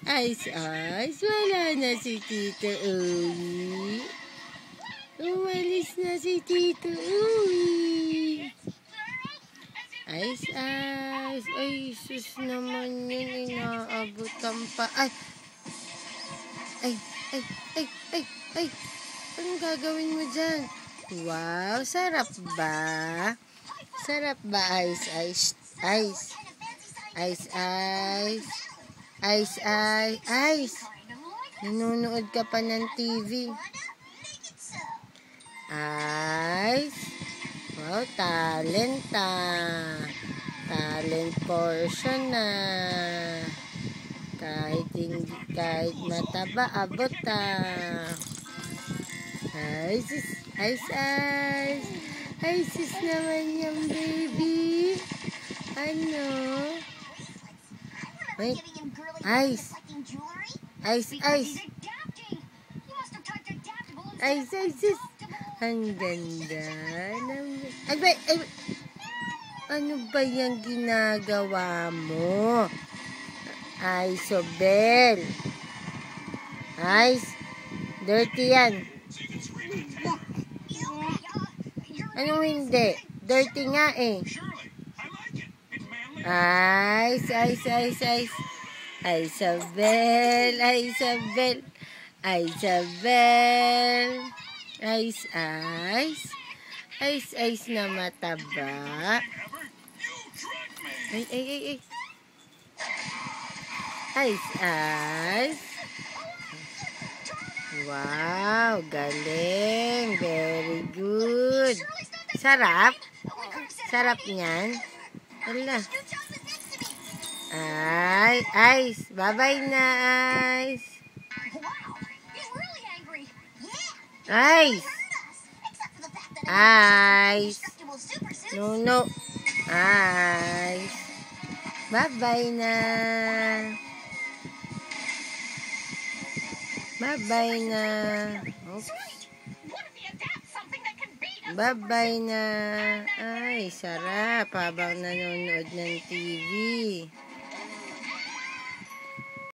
Ice, ice. Wala na si Tito Uwi. Umalis na si Tito Uwi. Ice, ice. Ay, sus naman yun. Inaabutan pa. Ay. Ay, ay, ay, ay, ay. Anong gagawin mo dyan? Wow, sarap ba? Sarap ba, ice, ice, ice? Ice, ice. Ice, ice, ice. Nanonood ka pa ng TV. Ice. Wow, talent Talent portion na. Kahit mataba, abot Ice, ice, ice. Ice naman yung baby. Ano? Wait. Ice. Ice, ice. Ice, ice. Ang ganda. Ay, ano ba yung ginagawa mo? Isobel. Ice. Dirty yan. Anong hindi? Dirty nga eh. Ice, ice, ice, ice. Isabel, Isabel. Isabel. Ice, ice. Ice, ice na mataba. Ay, ay, ay, ay. Ice, ice. Wow, galing. Very good. Sarap. Sarap niyan. Hala. Ay, ice. Bye-bye na, ice. Ice. Ice. No, no. Ice. Bye-bye na. Bye-bye na. Oops. Bye-bye na. Ay, sarap habang nanonood ng TV.